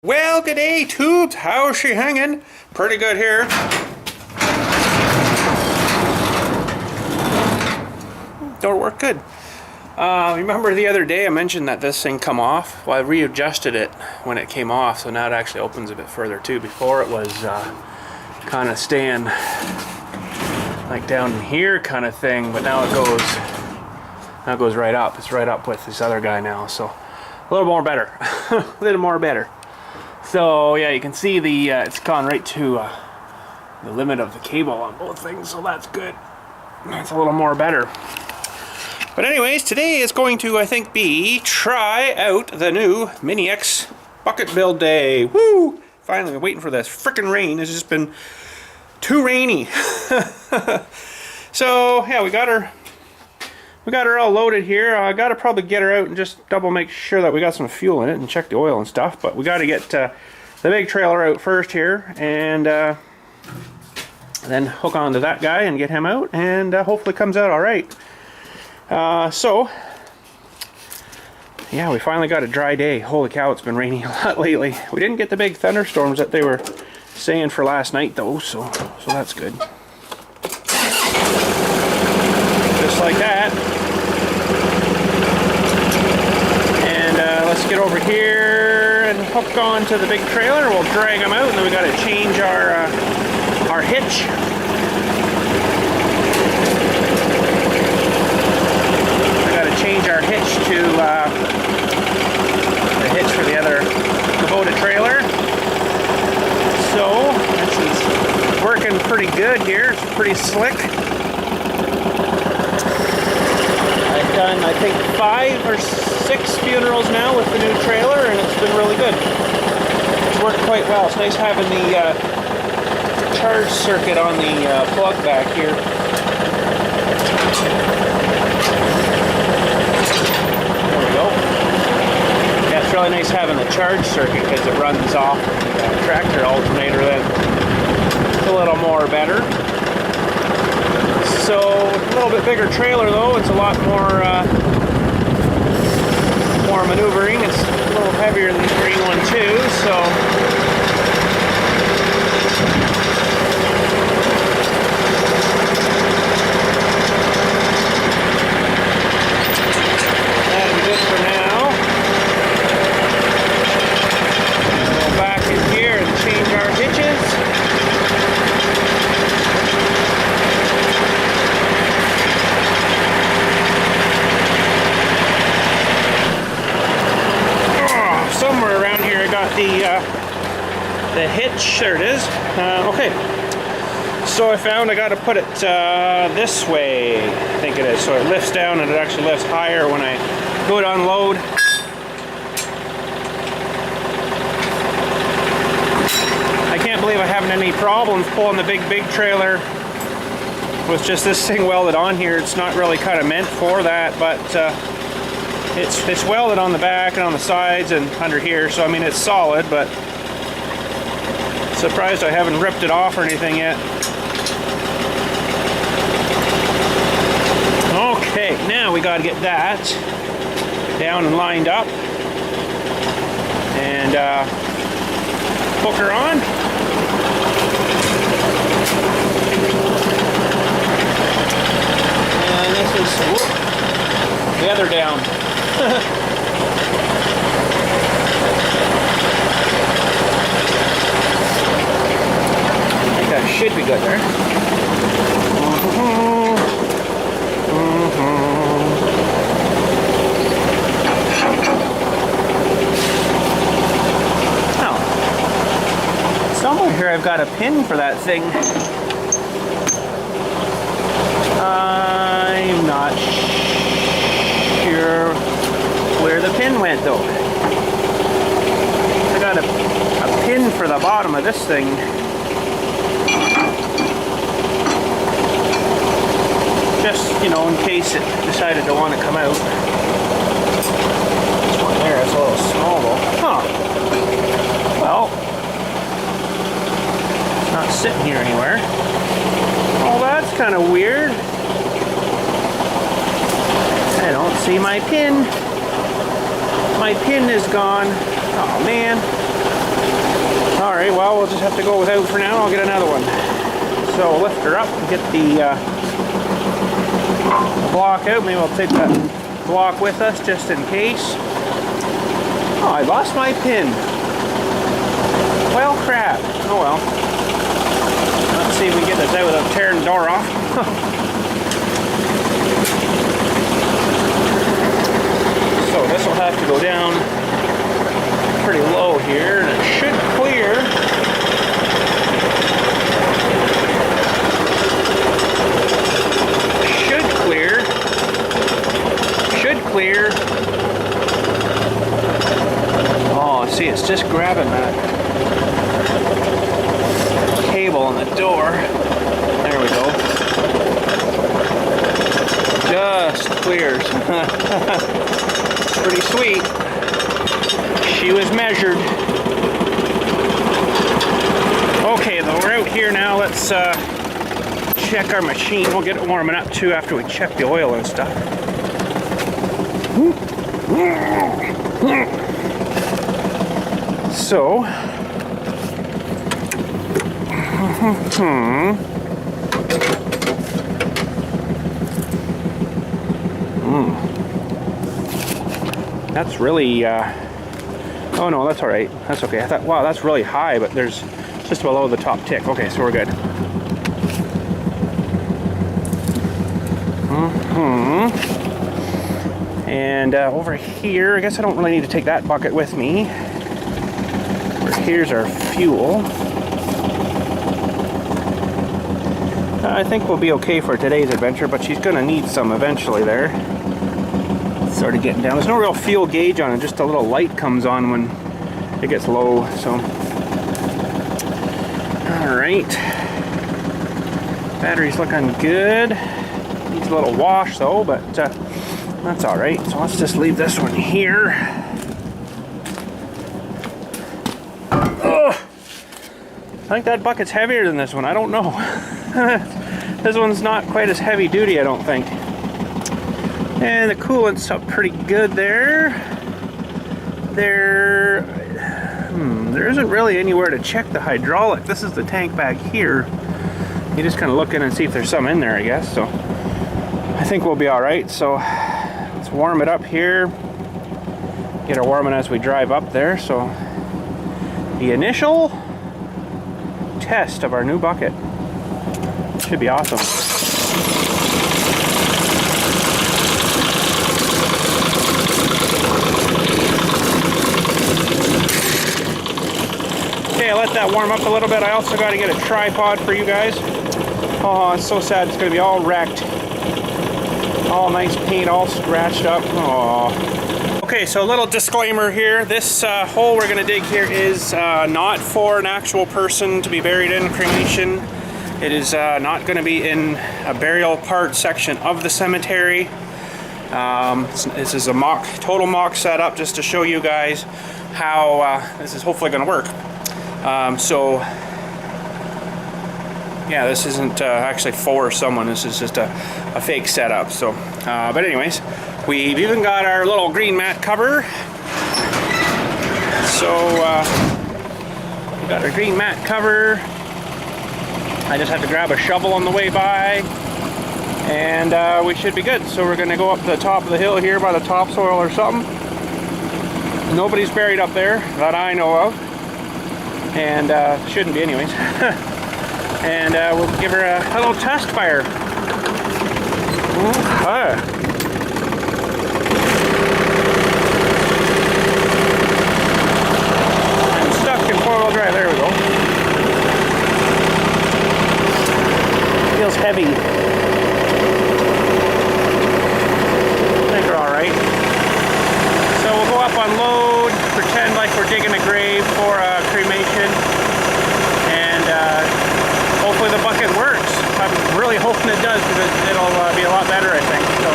Well, g'day tubes, how's she hanging? Pretty good here. Don't work good. Remember the other day I mentioned that this thing come off? Well, I readjusted it when it came off, so now it actually opens a bit further too. Before it was kind of staying like down in here kind of thing, but now it goes right up. It's right up with this other guy now, so a little more better. A little more better. So yeah, you can see the it's gone right to the limit of the cable on both things, so that's good. That's a little more better. But anyways, today is going to, I think, be try out the new Mini-X bucket build day. Woo! Finally, I'm waiting for this frickin' rain. It's just been too rainy. So yeah, we got her all loaded here. I gotta probably get her out and just double make sure that we got some fuel in it and check the oil and stuff. But we gotta get the big trailer out first here, and then hook onto that guy and get him out, and hopefully comes out all right. So yeah, we finally got a dry day. Holy cow, it's been raining a lot lately. We didn't get the big thunderstorms that they were saying for last night though, so that's good. Just like that. And let's get over here and hook on to the big trailer. We'll drag them out, and then we got to change our hitch. We got to change our hitch to the hitch for the other Kubota trailer. So this is working pretty good here. It's pretty slick. I've done, I think, 5 or 6 funerals now with the new trailer, and it's been really good. It's worked quite well. It's nice having the charge circuit on the plug back here. There we go. Yeah, it's really nice having the charge circuit because it runs off the tractor alternator then. It's a little more better. So, a little bit bigger trailer though, it's a lot more more maneuvering. It's a little heavier than the green one too, so that'll be good for now. We'll go back in here and change our hitches. Somewhere around here I got the hitch. There it is. Okay, so I found I got to put it this way, I think it is, so it lifts down and it actually lifts higher when I go to unload. I can't believe I haven't any problems pulling the big trailer with just this thing welded on here. It's not really kind of meant for that, but it's welded on the back and on the sides and under here, so I mean it's solid, but surprised I haven't ripped it off or anything yet. Okay, now we got to get that down and lined up and hook her on. And this is the other down. I think that should be good there. Now, somewhere here I've got a pin for that thing. I'm not sure where the pin went though. I got a pin for the bottom of this thing. Just, you know, in case it decided to want to come out. This one there is a little small though. Huh. Well, it's not sitting here anywhere. Oh, that's kind of weird. I don't see my pin. My pin is gone. Oh man. just have to go without for now. I'll get another one. So we'll lift her up and get the block out. Maybe I'll take that block with us just in case. Oh, I lost my pin. Well, crap. Oh well. Let's see if we can get this out without tearing the door off. So this will have to go down pretty low here, and it should clear. Should clear. Oh, see, it's just grabbing that cable on the door. There we go. Just clears. Pretty sweet. She was measured. Okay, though, we're out here now. Let's check our machine. We'll get it warming up too after we check the oil and stuff. So, that's really, oh no, that's all right. That's okay. I thought, wow, that's really high, but there's just below the top tick. Okay, so we're good. And over here, I guess I don't really need to take that bucket with me. Here's our fuel. I think we'll be okay for today's adventure, but she's going to need some eventually there. Started getting down. There's no real fuel gauge on it, just a little light comes on when it gets low. So, alright. Battery's looking good. Needs a little wash though, but that's alright. So let's just leave this one here. I think that bucket's heavier than this one. I don't know. This one's not quite as heavy duty, I don't think. And the coolant's up pretty good there. There isn't really anywhere to check the hydraulic. This is the tank back here. You just kind of look in and see if there's some in there, I guess. So I think we'll be all right. So let's warm it up here. Get her warming as we drive up there. So the initial test of our new bucket should be awesome. Okay, I let that warm up a little bit. I also got to get a tripod for you guys. Oh, it's so sad. It's going to be all wrecked. All nice paint, all scratched up. Oh. Okay, so a little disclaimer here. This hole we're going to dig here is not for an actual person to be buried in cremation. It is not going to be in a burial part section of the cemetery. This is a total mock setup just to show you guys how this is hopefully going to work. So, yeah, this isn't actually for someone. This is just a fake setup. So, but anyways, we've even got our little green mat cover. So, we got our green mat cover. I just have to grab a shovel on the way by, and we should be good. So we're going to go up the top of the hill here by the topsoil or something. Nobody's buried up there that I know of, and shouldn't be anyways. And we'll give her a little test fire. I'm stuck in four-wheel drive. There we go. Feels heavy. I think we're all right. So we'll go up, unload, pretend like we're digging a grave for cremation, and hopefully the bucket works. I'm really hoping it does, because it'll be a lot better, I think. So,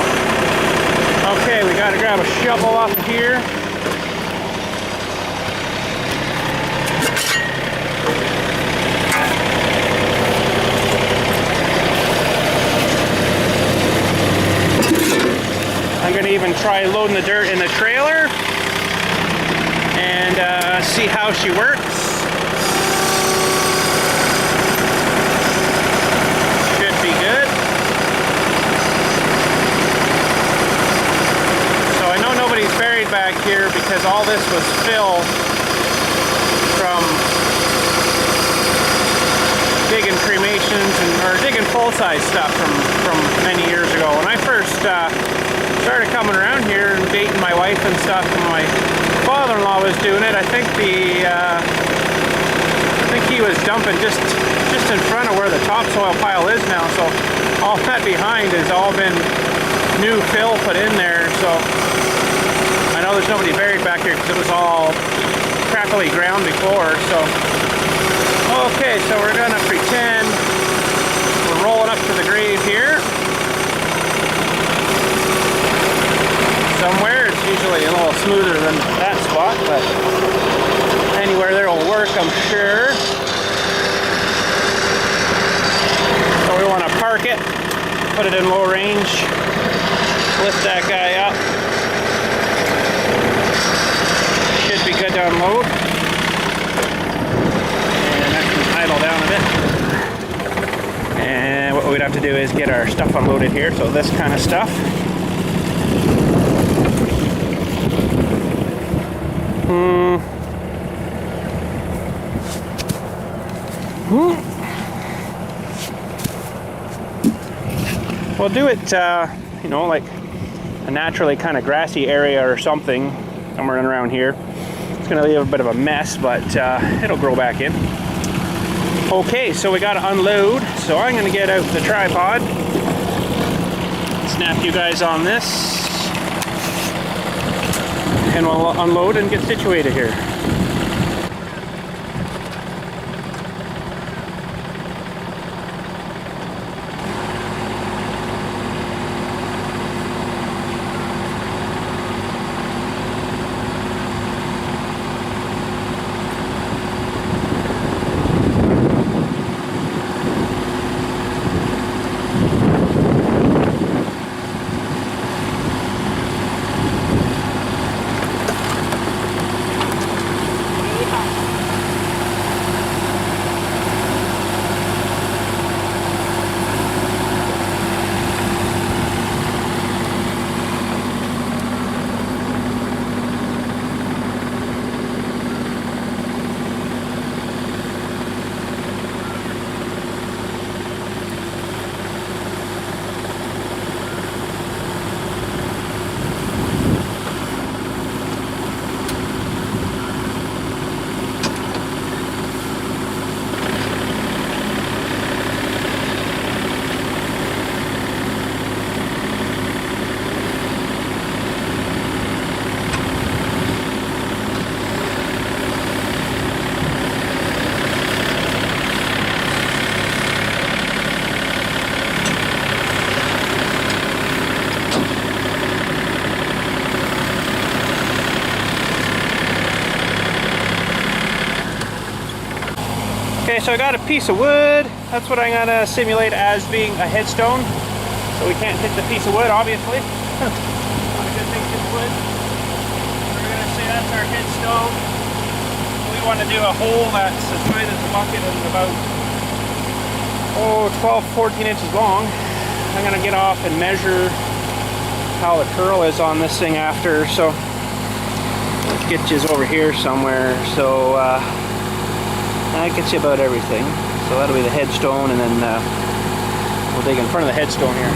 okay, we got to grab a shovel up here. I'm going to even try loading the dirt in the trailer and see how she works. because all this was fill from digging cremations or digging full-size stuff from many years ago. When I first started coming around here and dating my wife and stuff, and my father-in-law was doing it, I think he was dumping just in front of where the topsoil pile is now. So all that behind has all been new fill put in there. So I know there's nobody buried back here because it was all crackly ground before. So okay, so we're gonna pretend we're rolling up to the grave here. Somewhere, it's usually a little smoother than that spot, but anywhere there will work, I'm sure. So we want to park it, put it in low range, lift that guy up. Should be good to unload. And that can idle down a bit. And what we'd have to do is get our stuff unloaded here, so this kind of stuff. We'll do it, you know, like a naturally kind of grassy area or something, somewhere around here. It's going to leave a bit of a mess, but it'll grow back in. Okay, so we got to unload. So I'm going to get out the tripod, snap you guys on this, and we'll unload and get situated here. Okay, so I got a piece of wood. That's what I'm gonna simulate as being a headstone. So we can't hit the piece of wood, obviously. Not a good thing to hit wood. We're gonna say that's our headstone. We want to do a hole that's as wide as the bucket and about 12-14 inches long. I'm gonna get off and measure how the curl is on this thing after. So let's get you over here somewhere. So that gets you about everything. So that'll be the headstone, and then we'll dig in front of the headstone here.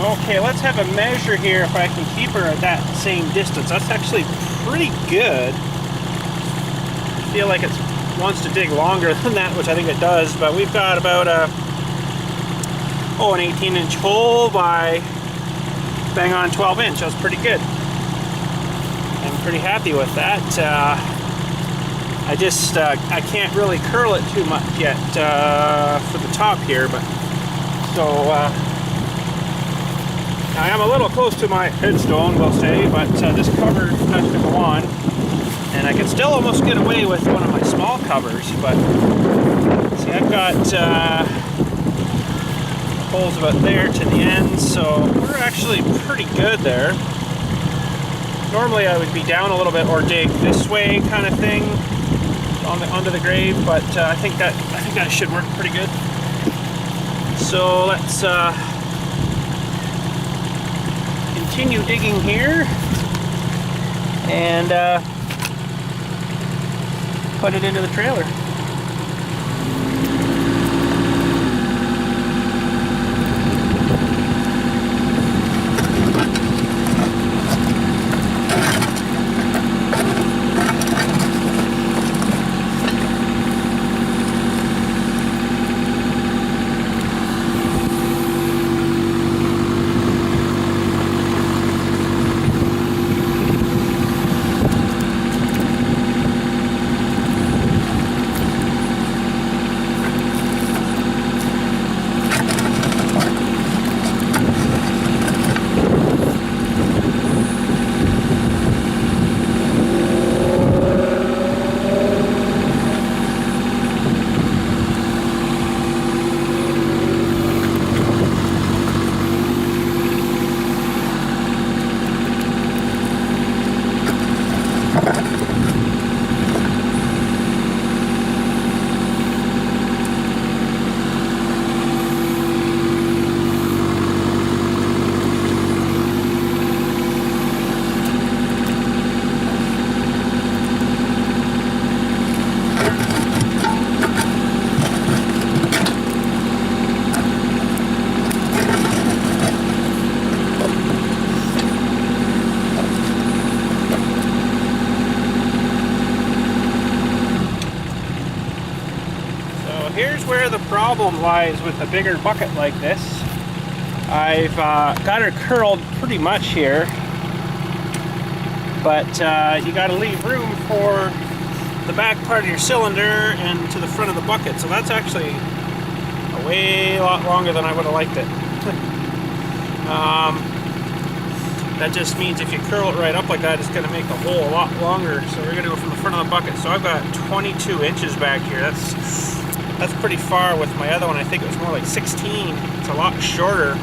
Okay, let's have a measure here if I can keep her at that same distance. That's actually pretty good. I feel like it wants to dig longer than that, which I think it does, but we've got about an 18-inch hole by bang on 12-inch. That's pretty good. I'm pretty happy with that. I can't really curl it too much yet for the top here, but so I am a little close to my headstone, we'll say, but this cover has to go on, and I can still almost get away with one of my small covers, but see, I've got holes about there to the end, so we're actually pretty good there. Normally I would be down a little bit or dig this way kind of thing onto the grave, but I think that should work pretty good. So let's continue digging here and put it into the trailer. Here's where the problem lies with a bigger bucket like this. I've got her curled pretty much here, but you got to leave room for the back part of your cylinder and to the front of the bucket, so that's actually a lot longer than I would have liked it. That just means if you curl it right up like that, it's going to make the hole a lot longer, so we're going to go from the front of the bucket. So I've got 22 inches back here. That's pretty far. With my other one, I think it was more like 16. It's a lot shorter.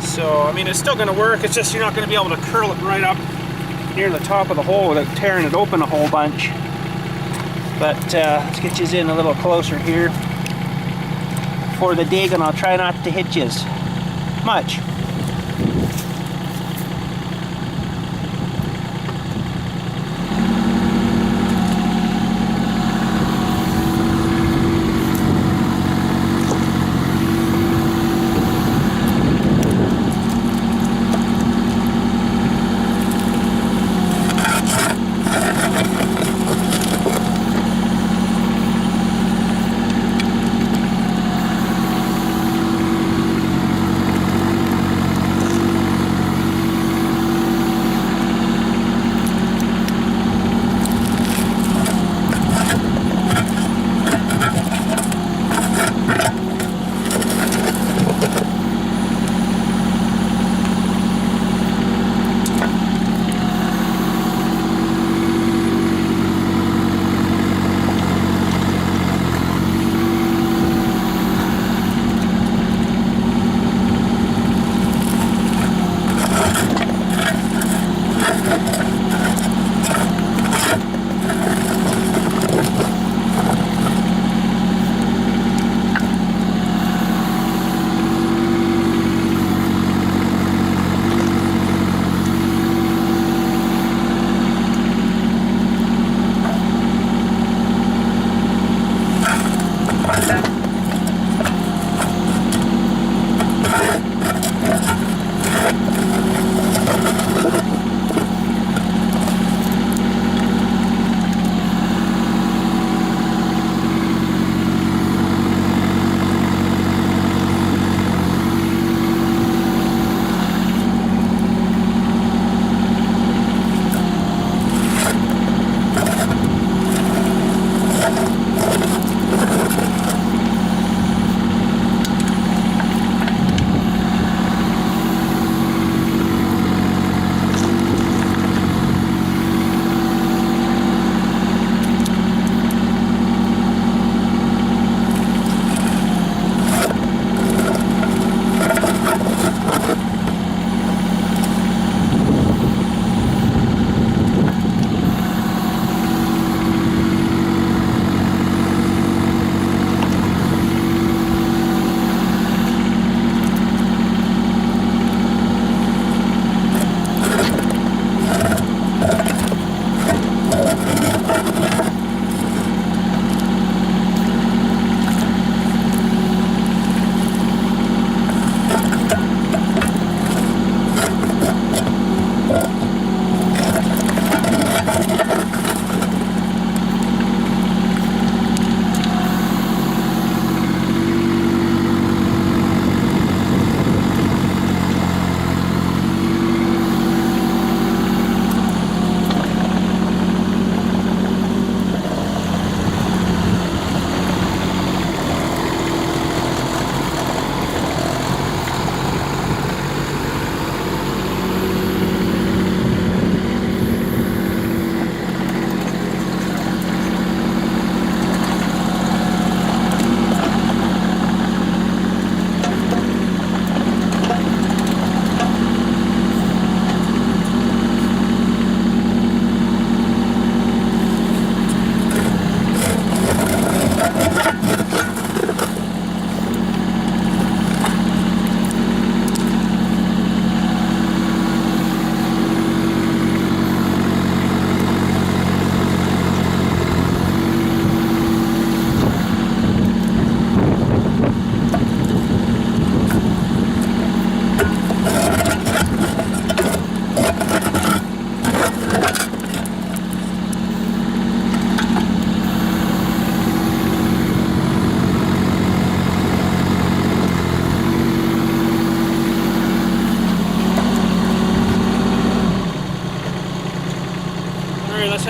So, I mean, it's still going to work. It's just you're not going to be able to curl it right up near the top of the hole without tearing it open a whole bunch. But let's get you in a little closer here for the dig, and I'll try not to hit you much.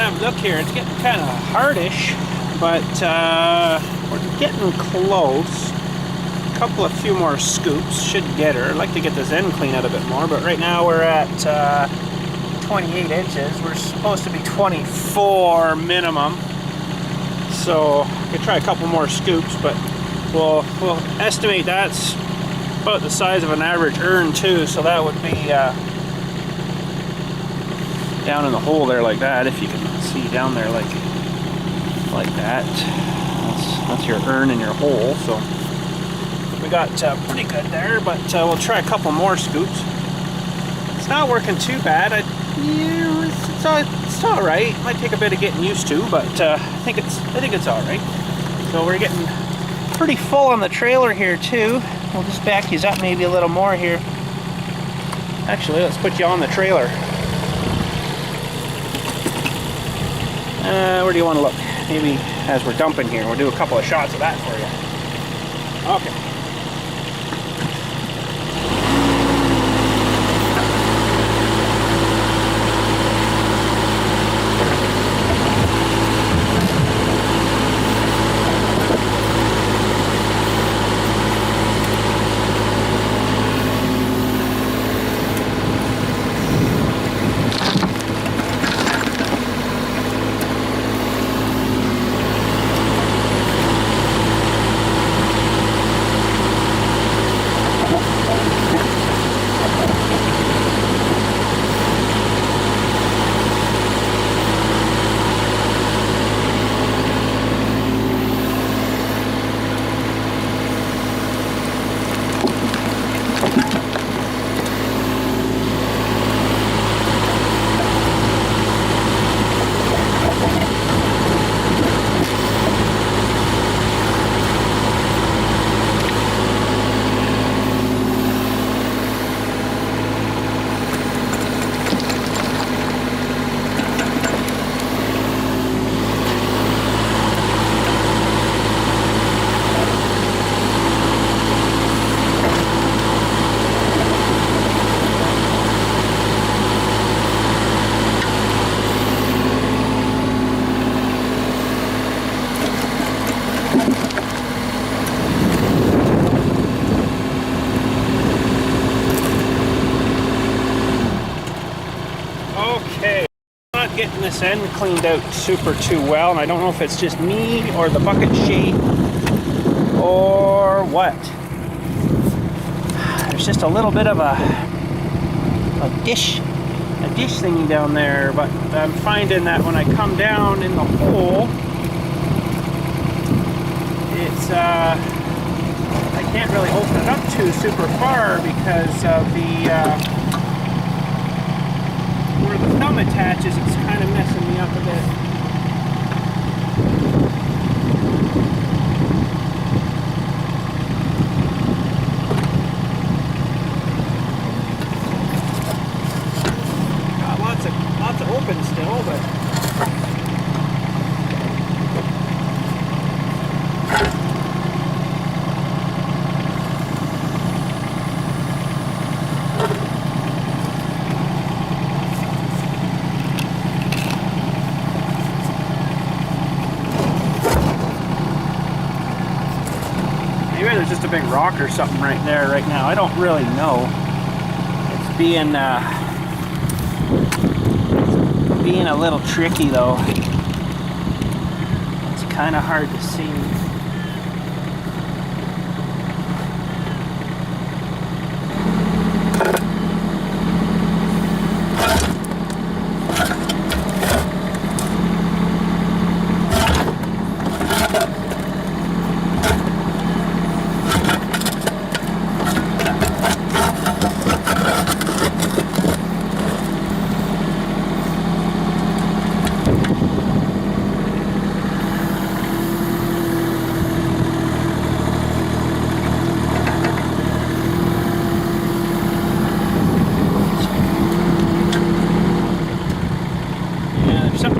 time, look here, it's getting kind of hardish, but we're getting close. A few more scoops should get her. I'd like to get this end clean out a bit more, but right now we're at 28 inches. We're supposed to be 24 minimum, so I could try a couple more scoops, but we'll estimate that's about the size of an average urn too, so that would be down in the hole there like that, if you can see down there like that. That's your urn and your hole, so we got pretty good there, but we'll try a couple more scoops. It's not working too bad. It's all right. Might take a bit of getting used to, but I think it's all right. So we're getting pretty full on the trailer here too. We'll just back you up maybe a little more here. Actually, let's put you on the trailer. Where do you want to look? Maybe as we're dumping here, we'll do a couple of shots of that for you. Okay. Getting this end cleaned out super too well, and I don't know if it's just me or the bucket shape or what. There's just a little bit of a dish thingy down there, but I'm finding that when I come down in the hole, it's I can't really open it up too super far because of the where the thumb attaches. It's kind of messing me up a bit. Got lots of open still, but maybe there's just a big rock or something right there right now. I don't really know. It's being a little tricky though. It's kind of hard to see.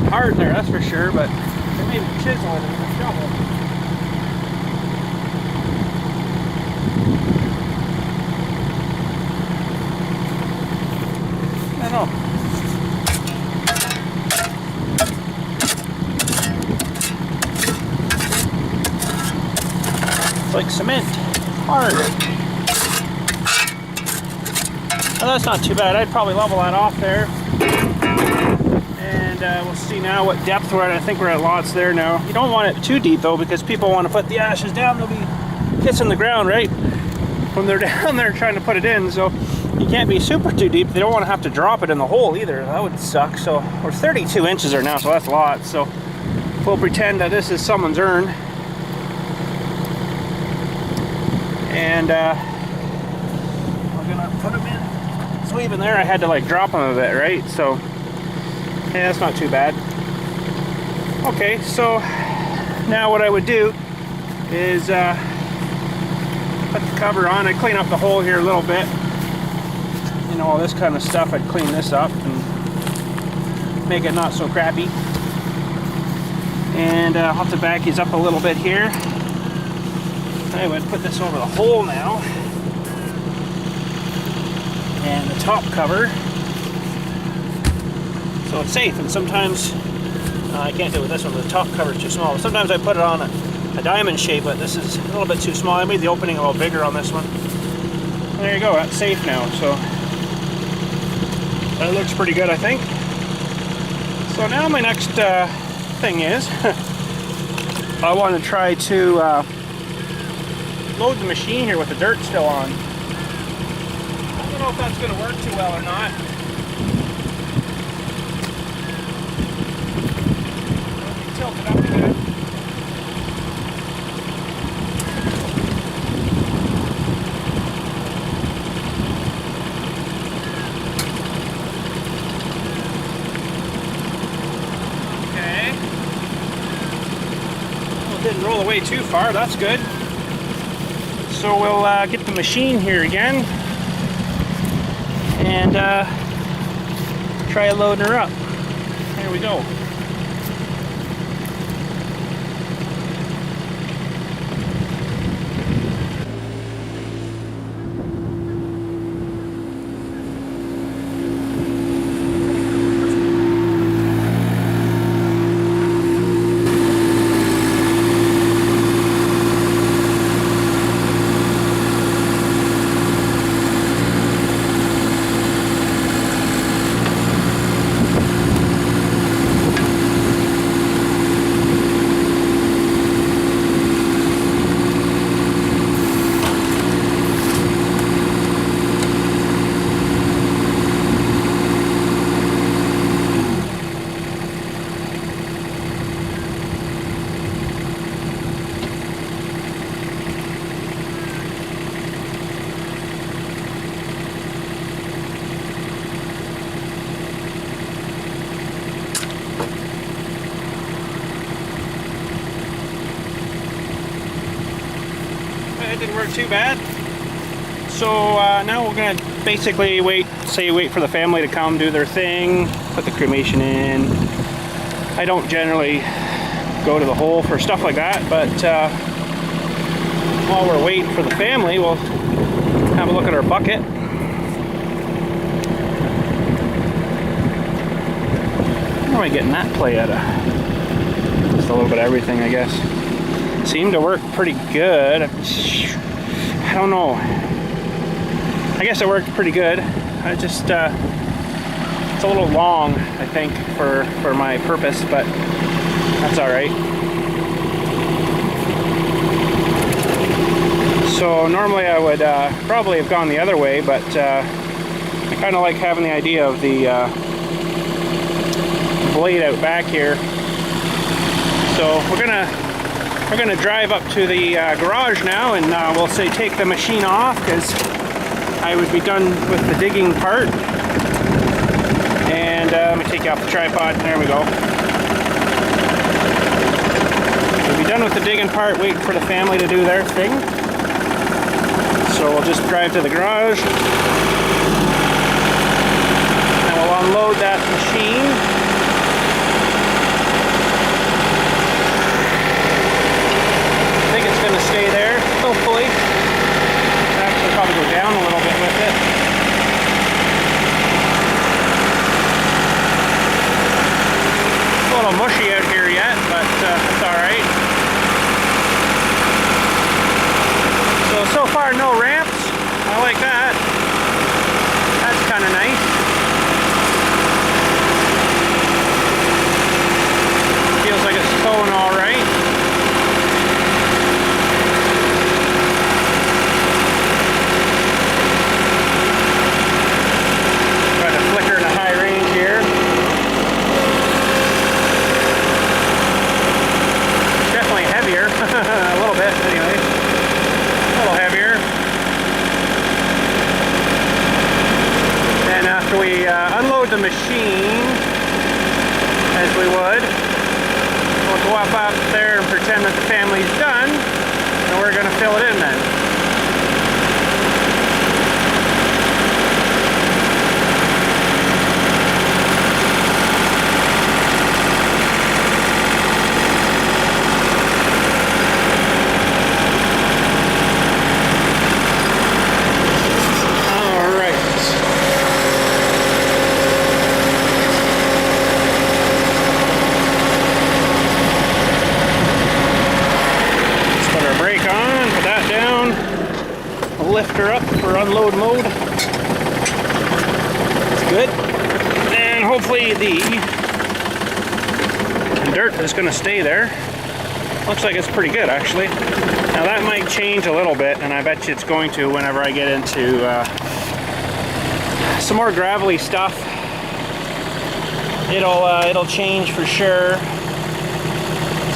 Hard there, that's for sure, but they may be chiseling in the shovel. I don't know. cement hard. Well, that's not too bad. I'd probably level that off there. And we'll see now what depth we're at. I think we're at lots there now. You don't want it too deep though, because people want to put the ashes down. They'll be kissing the ground, right? When they're down there trying to put it in. So you can't be super too deep. They don't want to have to drop it in the hole either. That would suck. So we're 32 inches there now, so that's a lot. So we'll pretend that this is someone's urn. And we're gonna put them in. So even there I had to like drop them a bit, right? So yeah, that's not too bad. Okay, so now what I would do is put the cover on. I'd clean up the hole here a little bit. You know, all this kind of stuff, I'd clean this up and make it not so crappy. And I'll have to back these up a little bit here. I would put this over the hole now. And the top cover. So it's safe, and sometimes I can't do it with this one, the top cover is too small. Sometimes I put it on a diamond shape, but this is a little bit too small. I made the opening a little bigger on this one. And there you go, that's safe now. So that looks pretty good, I think. So now my next thing is, I want to try to load the machine here with the dirt still on. I don't know if that's going to work too well or not. Tilt it up a bit. Okay. Well, it didn't roll away too far, that's good. So we'll get the machine here again and try loading her up. There we go. It didn't work too bad. So now we're gonna basically wait for the family to come do their thing, put the cremation in. I don't generally go to the hole for stuff like that, but while we're waiting for the family, we'll have a look at our bucket. How am I getting that play out of? Just a little bit of everything, I guess. Seemed to work pretty good. I don't know. I guess it worked pretty good. I just it's a little long, I think, for my purpose, but that's all right. So normally I would probably have gone the other way, but I kind of like having the idea of the blade out back here. So we're gonna drive up to the garage now, and we'll say take the machine off, because I would be done with the digging part. And let me take you off the tripod. There we go. We'll be done with the digging part, waiting for the family to do their thing. So we'll just drive to the garage, and we'll unload that machine. Going to stay there, hopefully. Actually, probably go down a little bit with it. A little mushy out here yet, but it's all right. after we unload the machine, as we would, we'll go up there and pretend that the family's done, and we're going to fill it in then. Lift her up for unload mode. That's good. And hopefully the dirt is going to stay there. Looks like it's pretty good actually. Now that might change a little bit, and I bet you it's going to whenever I get into some more gravelly stuff. It'll change for sure.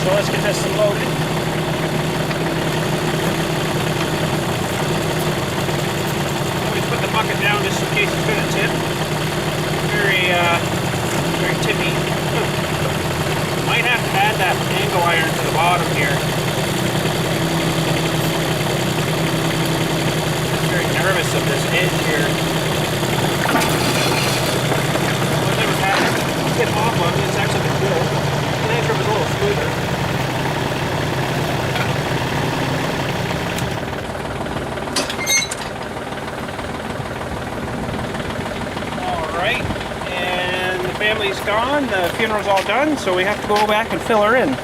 So let's get this unloaded. Bucket down just in case it's going to tip. Very tippy. Might have to add that angle iron to the bottom here. Very nervous of this edge here. I've never had it tip off on me. It's actually been good. The edge was a little smoother. And the family's gone, the funeral's all done, so we have to go back and fill her in.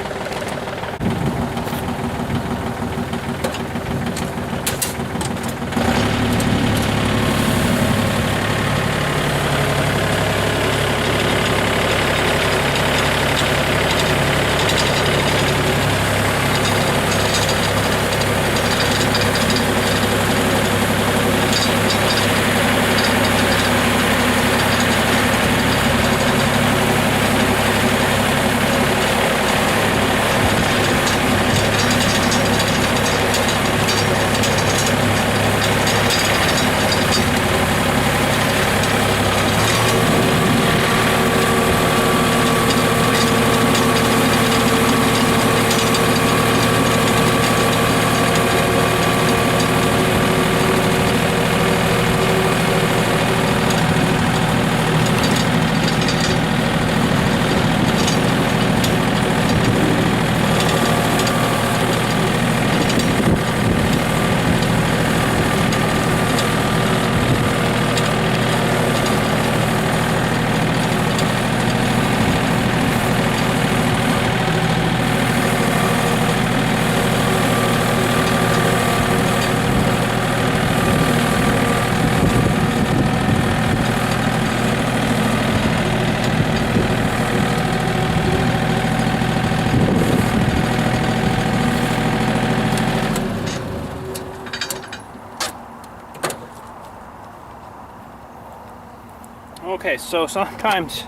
Okay, so sometimes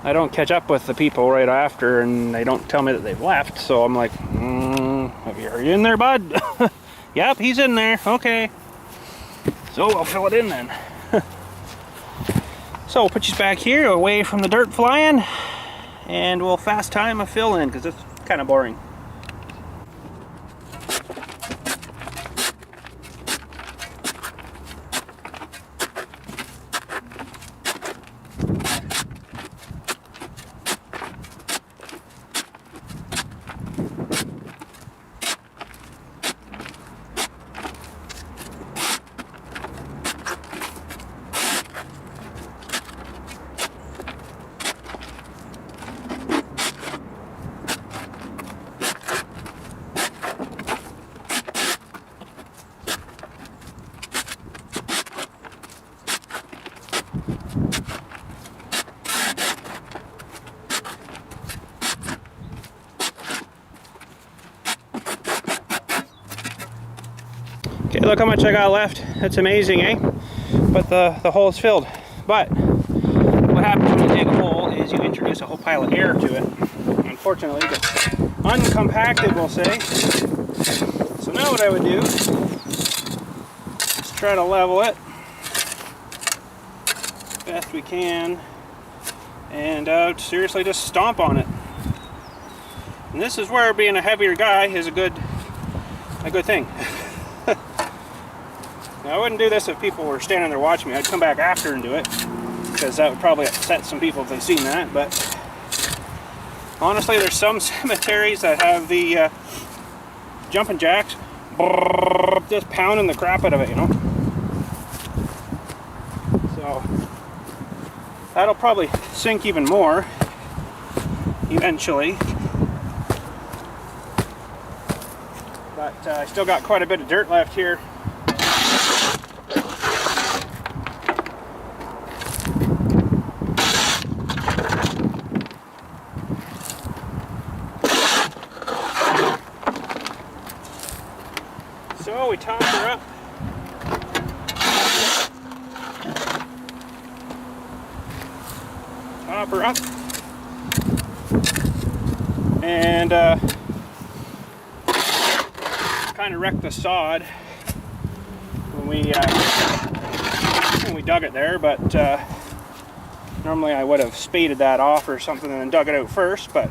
I don't catch up with the people right after, and they don't tell me that they've left, so I'm like, are you in there, bud? Yep, he's in there. Okay. So I'll fill it in then. So we'll put you back here away from the dirt flying, and we'll fast time a fill in because it's kind of boring. Okay, look how much I got left. That's amazing, eh? But the hole is filled. But what happens when you dig a hole is you introduce a whole pile of air to it. Unfortunately, it gets uncompacted, we'll say. So now what I would do is try to level it. best we can, and seriously just stomp on it. And this is where being a heavier guy is a good thing. Now, I wouldn't do this if people were standing there watching me. I'd come back after and do it, because that would probably upset some people if they've seen that. But honestly, there's some cemeteries that have the jumping jacks just pounding the crap out of it, you know. So that'll probably sink even more eventually. But I still got quite a bit of dirt left here. So we top her up. Top her up. And kind of wrecked the sod when we dug it there, but normally I would have spaded that off or something and then dug it out first, but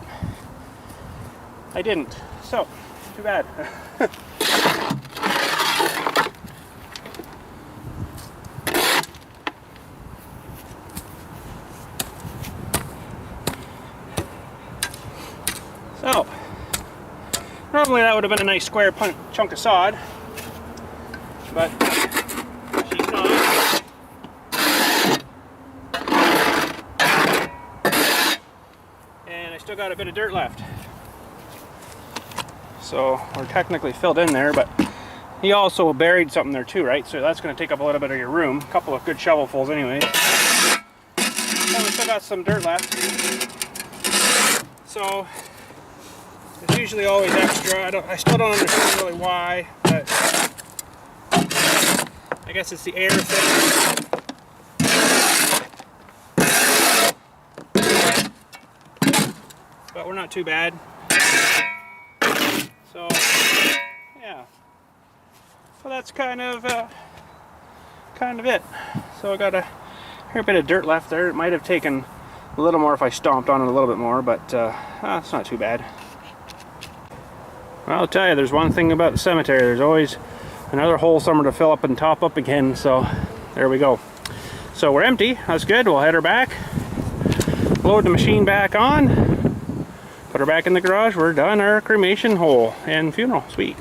I didn't. So, too bad. So, normally that would have been a nice square chunk of sod, but she's not. And I still got a bit of dirt left. So we're technically filled in there, but he also buried something there too, right? So that's going to take up a little bit of your room. A couple of good shovelfuls anyway. So we still got some dirt left. So it's usually always extra. I still don't understand really why, but I guess it's the air thing. But we're not too bad. So yeah. So that's kind of it. So I got a bit of dirt left there. It might have taken a little more if I stomped on it a little bit more, but it's not too bad. Well, I'll tell you, there's one thing about the cemetery. There's always another hole somewhere to fill up and top up again, so there we go. So we're empty. That's good. We'll head her back, load the machine back on, put her back in the garage. We're done our cremation hole and funeral. Sweet.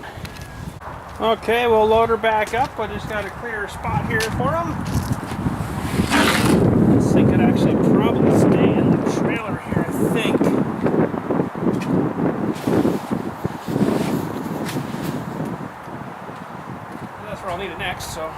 Okay, we'll load her back up. I just got a clear spot here for them. This thing could actually probably stay in the trailer here, I think. That's where I'll need it next, so.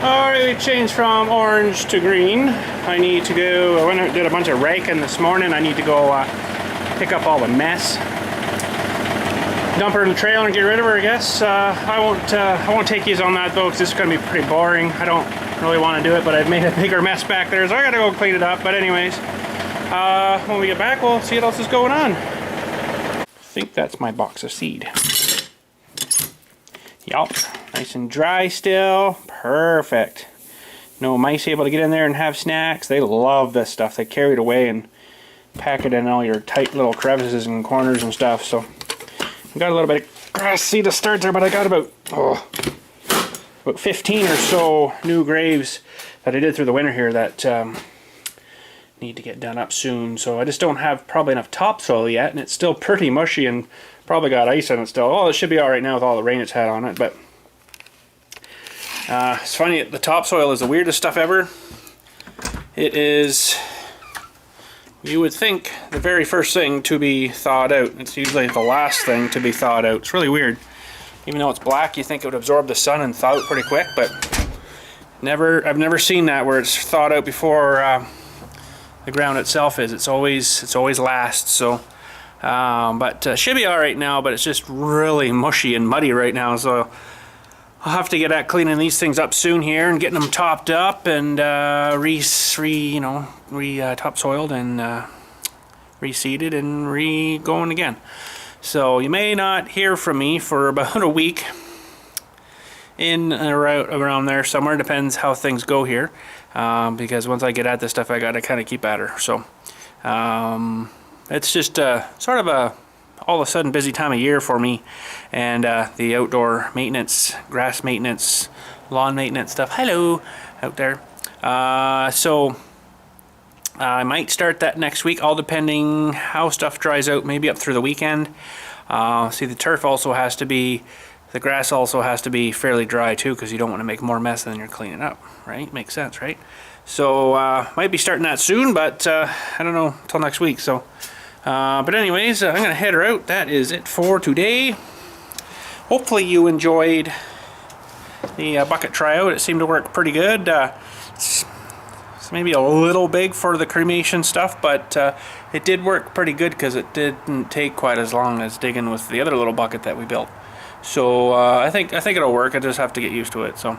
Alright, we changed from orange to green. I need to go, I went and did a bunch of raking this morning. I need to go pick up all the mess. Dump her in the trailer and get rid of her, I guess. I won't take you on that though, because this is going to be pretty boring. I don't really want to do it, but I've made a bigger mess back there, so I gotta go clean it up. But anyways, when we get back, we'll see what else is going on. I think that's my box of seed. Yup, nice and dry still. Perfect. No mice able to get in there and have snacks. They love this stuff. They carry it away and pack it in all your tight little crevices and corners and stuff. So I got a little bit of grass seed to start there, but I got about 15 or so new graves that I did through the winter here that need to get done up soon. So I just don't have probably enough topsoil yet, and it's still pretty mushy and probably got ice on it still. Oh, it should be all right now with all the rain it's had on it, but it's funny, the topsoil is the weirdest stuff ever. It is, you would think, the very first thing to be thawed out. It's usually the last thing to be thawed out. It's really weird. Even though it's black, you think it would absorb the sun and thaw out pretty quick, but I've never seen that where it's thawed out before the ground itself is. It's always last. So, but should be all right now. But it's just really mushy and muddy right now. So I'll have to get at cleaning these things up soon here and getting them topped up and topsoiled and reseeded and going again. So you may not hear from me for about a week. In and around there somewhere, depends how things go here, because once I get at this stuff I gotta kind of keep at her. So it's just sort of a all of a sudden busy time of year for me, and the outdoor maintenance, grass maintenance, lawn maintenance stuff, hello out there. So I might start that next week, all depending how stuff dries out, maybe up through the weekend. See, the turf also has to be, the grass also has to be fairly dry too, because you don't want to make more mess than you're cleaning up, right? Makes sense, right? So might be starting that soon, but I don't know until next week. So, but anyways, I'm gonna head her out. That is it for today. Hopefully you enjoyed the bucket tryout. It seemed to work pretty good. It's maybe a little big for the cremation stuff, but it did work pretty good because it didn't take quite as long as digging with the other little bucket that we built. So I think it'll work. I just have to get used to it. So,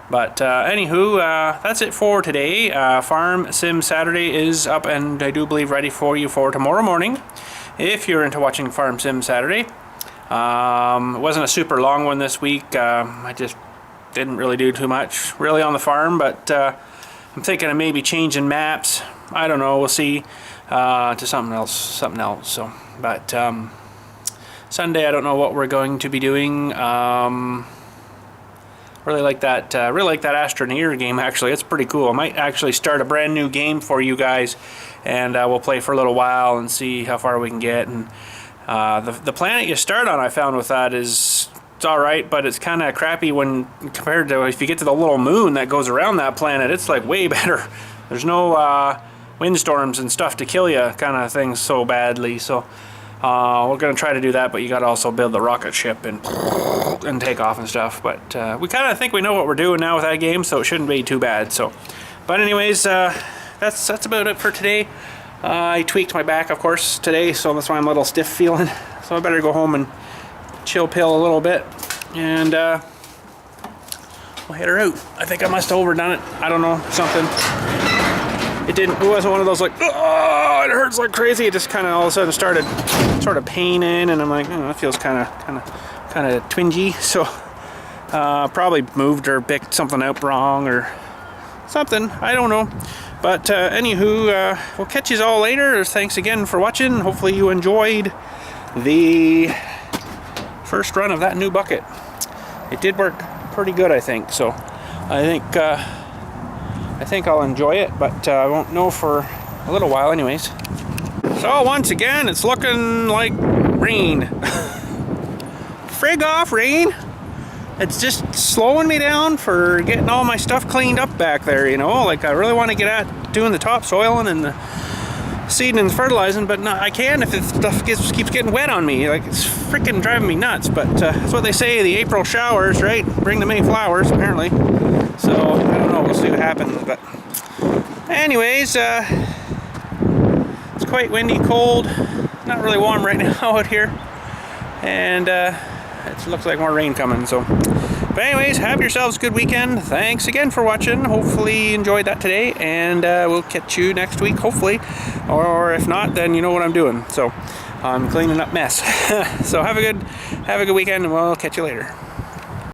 but anywho, that's it for today. Farm Sim Saturday is up, and I do believe ready for you for tomorrow morning, if you're into watching Farm Sim Saturday. It wasn't a super long one this week. I just didn't really do too much really on the farm, but I'm thinking of maybe changing maps. I don't know. We'll see. To something else. So, but Sunday, I don't know what we're going to be doing. Really like that Astroneer game. Actually, it's pretty cool. I might actually start a brand new game for you guys, and we'll play for a little while and see how far we can get. And the planet you start on, I found with that it's all right, but it's kind of crappy when compared to if you get to the little moon that goes around that planet. It's like way better. There's no windstorms and stuff to kill you, kind of things so badly. So. We're going to try to do that, but you got to also build the rocket ship and take off and stuff. But we kind of think we know what we're doing now with that game, so it shouldn't be too bad. So, but anyways, that's about it for today. I tweaked my back, of course, today, so that's why I'm a little stiff feeling. So I better go home and chill pill a little bit, and we'll head her out. I think I must have overdone it. I don't know, something. It wasn't one of those like, oh, it hurts like crazy. It just kind of all of a sudden started sort of paining, and I'm like, oh, that feels kind of twingy. So probably moved or picked something out wrong or something. I don't know. But anywho, we'll catch you all later. Thanks again for watching. Hopefully you enjoyed the first run of that new bucket. It did work pretty good, I think. So I think I'll enjoy it, but I won't know for a little while anyways. So once again, it's looking like rain. Frig off, rain. It's just slowing me down for getting all my stuff cleaned up back there, you know. Like, I really want to get at doing the topsoiling and the seeding and fertilizing, but I can if the stuff keeps getting wet on me. Like, it's freaking driving me nuts. But that's what they say, the April showers, right? Bring the May flowers, apparently. So, I don't know, we'll see what happens. But anyways, it's quite windy, cold, not really warm right now out here. And it looks like more rain coming. So, but anyways, have yourselves a good weekend. Thanks again for watching. Hopefully you enjoyed that today, and we'll catch you next week, hopefully. Or if not, then you know what I'm doing. So I'm cleaning up mess. So have a good weekend, and we'll catch you later.